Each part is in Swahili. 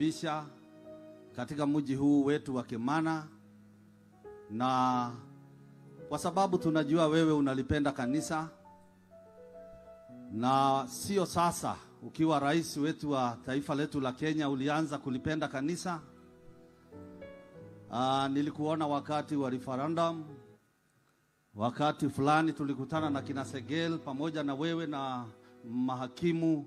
Bisha katika mji huu wetu wa Kimana, na kwa sababu tunajua wewe unalipenda kanisa, na sio sasa ukiwa rais wetu wa taifa letu la Kenya ulianza kulipenda kanisa. Nilikuona wakati wa referendum, wakati fulani tulikutana na kina Segel pamoja na wewe na mahakimu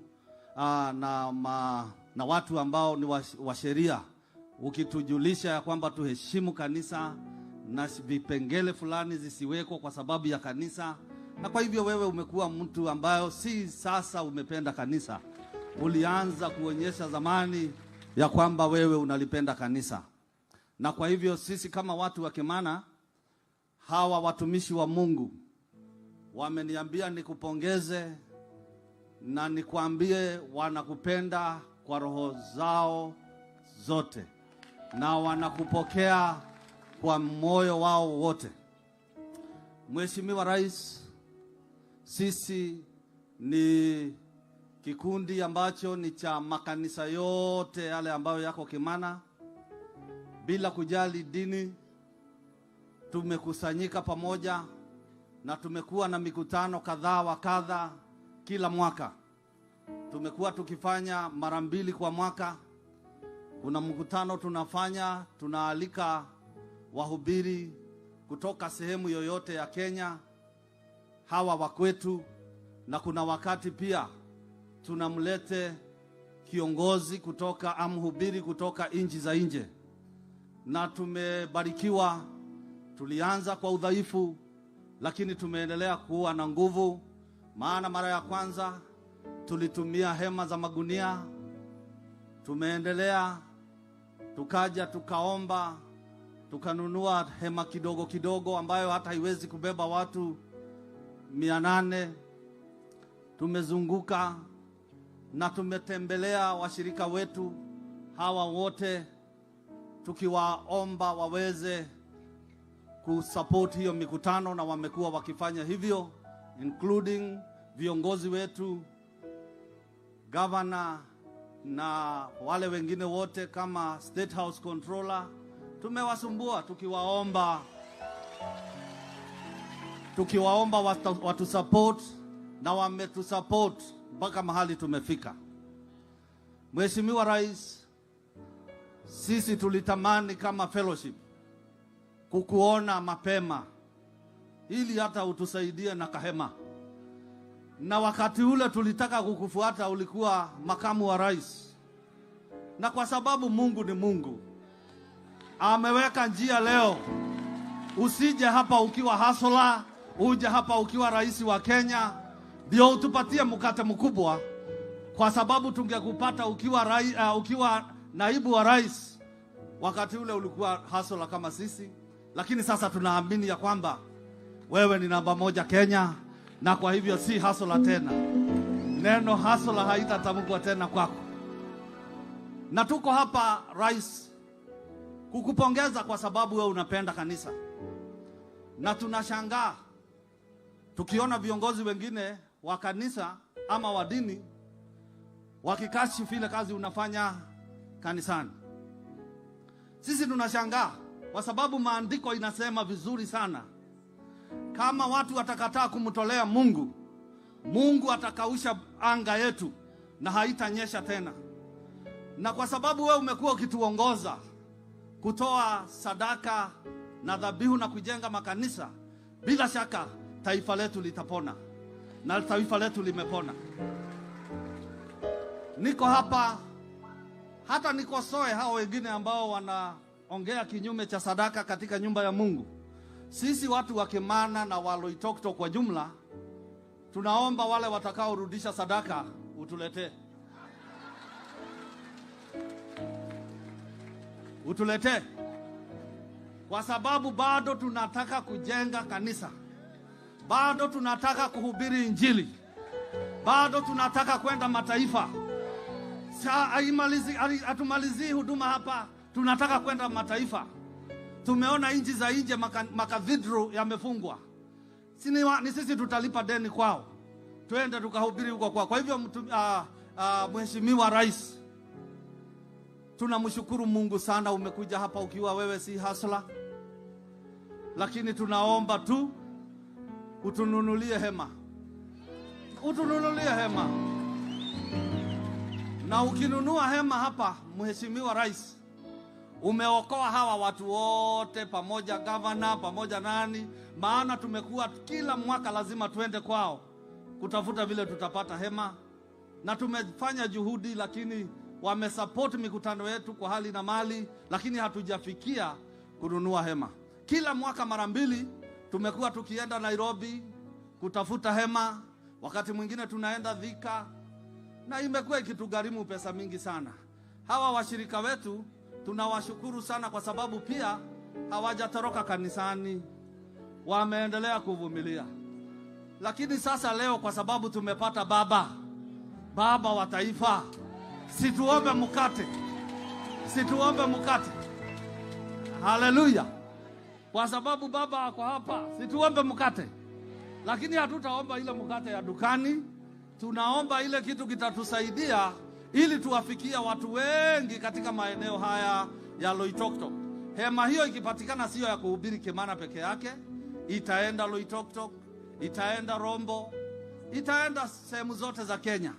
na watu ambao ni wa sheria, ukitujulisha ya kwamba tuheshimu kanisa na vipengele fulani zisiweko kwa sababu ya kanisa. Na kwa hivyo wewe umekuwa mtu ambayo si sasa umependa kanisa, ulianza kuonyesha zamani ya kwamba wewe unalipenda kanisa. Na kwa hivyo sisi kama watu wa Kimana, hawa watumishi wa Mungu wameniambia nikupongeze na nikwambie wanakupenda kwa roho zao zote na wanakupokea kwa moyo wao wote. Mheshimiwa Rais, sisi ni kikundi ambacho ni cha makanisa yote yale ambayo yako Kimana, bila kujali dini. Tumekusanyika pamoja na tumekuwa na mikutano kadhaa wa kadha kila mwaka. Tumekuwa tukifanya mara 2 kwa mwaka. Kuna mkutano tunafanya, tunaalika wahubiri kutoka sehemu yoyote ya Kenya, hawa wa kwetu, na kuna wakati pia tunamlete kiongozi kutoka mhubiri kutoka nchi za nje. Na tumebarikiwa. Tulianza kwa udhaifu, lakini tumeendelea kuwa na nguvu. Maana mara ya kwanza tulitumia hema za magunia, tumeendelea tukaja tukaomba, tukanunua hema kidogo kidogo ambayo hata haiwezi kubeba watu 800. Tumezunguka na tumetembelea washirika wetu hawa wote, tukiwaomba waweze kusupport hiyo mikutano, na wamekuwa wakifanya hivyo, including viongozi wetu, governor na wale wengine wote kama State House Controller. Tumewasumbua tukiwaomba watu support, na wametusupport mpaka mahali tumefika. Mheshimiwa Rais, sisi tulitamani kama fellowship kukuona mapema ili hata utusaidie na kahema. Na wakati ule tulitaka kukufuata, ulikuwa makamu wa rais. Na kwa sababu Mungu ni Mungu, ameweka njia leo. Usije hapa ukiwa hasola, uje hapa ukiwa rais wa Kenya ndio utupatie mkate mkubwa, kwa sababu tungekupata ukiwa naibu wa rais. Wakati ule ulikuwa hasola kama sisi, lakini sasa tunaamini ya kwamba wewe ni namba 1 Kenya, na kwa hivyo si hasola tena. Neno hasola haitatamkwa tena kwako. Na tuko hapa Rais kukupongeza kwa sababu wewe unapenda kanisa. Na tunashangaa tukiona viongozi wengine wa kanisa ama wa dini wakikashifu ile kazi unafanya kanisani. Sisi tunashangaa kwa sababu maandiko inasema vizuri sana, kama watu watakataa kumtolea Mungu, Mungu atakausha anga yetu na haitanyesha tena. Na kwa sababu wewe umekuwa ukituongoza kutoa sadaka na dhabihu na kujenga makanisa, bila shaka taifa letu litapona, na taifa letu limepona. Niko hapa hata nikosoe hao wengine ambao wanaongea kinyume cha sadaka katika nyumba ya Mungu. Sisi watu wa Kimana na wa Loitoktok kwa jumla, tunaomba wale watakaorudisha sadaka utuletee, kwa sababu bado tunataka kujenga kanisa, bado tunataka kuhubiri Injili, bado tunataka kwenda mataifa. Hatumalizii huduma hapa, tunataka kwenda mataifa. Tumeona nchi za nje makathedral yamefungwa. Ni sisi tutalipa deni kwao, twende tukahubiri huko kwao. Kwa hivyo Mheshimiwa Rais, tunamshukuru Mungu sana. Umekuja hapa ukiwa wewe si hasla, lakini tunaomba tu utununulie hema, utununulie hema. Na ukinunua hema hapa, Mheshimiwa Rais, umeokoa hawa watu wote, pamoja gavana, pamoja nani. Maana tumekuwa kila mwaka lazima tuende kwao kutafuta vile tutapata hema, na tumefanya juhudi, lakini wamesupport mikutano yetu kwa hali na mali, lakini hatujafikia kununua hema. Kila mwaka mara 2 tumekuwa tukienda Nairobi kutafuta hema, wakati mwingine tunaenda Thika, na imekuwa ikitugharimu pesa mingi sana. Hawa washirika wetu tunawashukuru sana, kwa sababu pia hawajatoroka kanisani, wameendelea kuvumilia. Lakini sasa leo, kwa sababu tumepata baba wa taifa, situombe mkate, situombe mkate. Haleluya! Kwa sababu baba ako hapa, situombe mkate. Lakini hatutaomba ile mkate ya dukani, tunaomba ile kitu kitatusaidia ili tuwafikia watu wengi katika maeneo haya ya Loitoktok. Hema hiyo ikipatikana sio ya kuhubiri Kimana peke yake, itaenda Loitoktok, itaenda Rombo, itaenda sehemu zote za Kenya.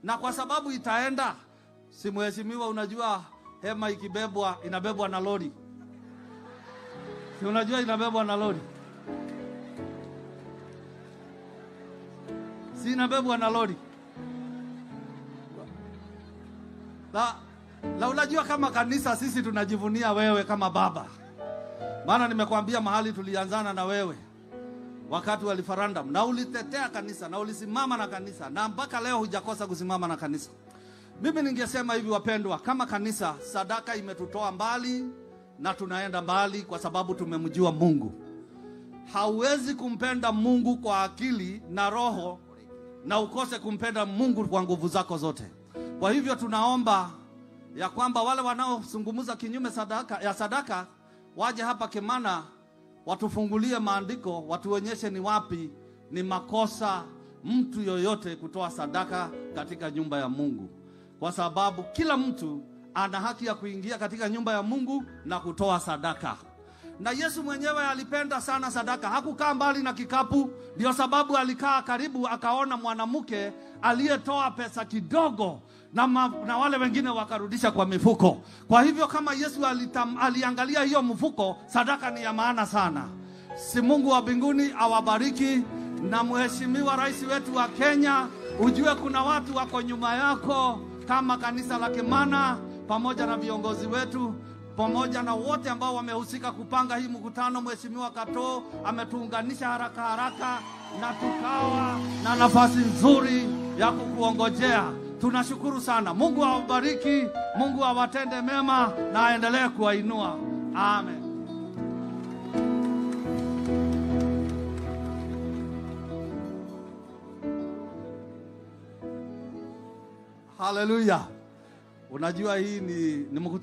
Na kwa sababu itaenda, si mheshimiwa, unajua hema ikibebwa inabebwa na lori. Si unajua inabebwa na lori? Si inabebwa na lori? La unajua, kama kanisa sisi tunajivunia wewe kama baba. Maana nimekwambia mahali tulianzana na wewe wakati wa referendum, na ulitetea kanisa na ulisimama na kanisa, na mpaka leo hujakosa kusimama na kanisa. Mimi ningesema hivi, wapendwa, kama kanisa, sadaka imetutoa mbali na tunaenda mbali kwa sababu tumemjua Mungu. Hauwezi kumpenda Mungu kwa akili na roho na ukose kumpenda Mungu kwa nguvu zako zote. Kwa hivyo tunaomba ya kwamba wale wanaozungumza kinyume sadaka waje hapa Kimana, watufungulie maandiko, watuonyeshe ni wapi ni makosa mtu yoyote kutoa sadaka katika nyumba ya Mungu, kwa sababu kila mtu ana haki ya kuingia katika nyumba ya Mungu na kutoa sadaka. Na Yesu mwenyewe alipenda sana sadaka, hakukaa mbali na kikapu. Ndio sababu alikaa karibu, akaona mwanamke aliyetoa pesa kidogo, na wale wengine wakarudisha kwa mifuko. Kwa hivyo kama Yesu aliangalia hiyo mfuko, sadaka ni ya maana sana. Si Mungu wa mbinguni awabariki. Na Mheshimiwa Rais wetu wa Kenya, ujue kuna watu wako nyuma yako kama kanisa la Kimana, pamoja na viongozi wetu, pamoja na wote ambao wamehusika kupanga hii mkutano. Mheshimiwa Kato ametuunganisha haraka na tukawa na nafasi nzuri ya kukuongojea. Tunashukuru sana. Mungu awabariki, Mungu awatende mema na aendelee kuwainua. Amen. Haleluya. Unajua hii ni mkutano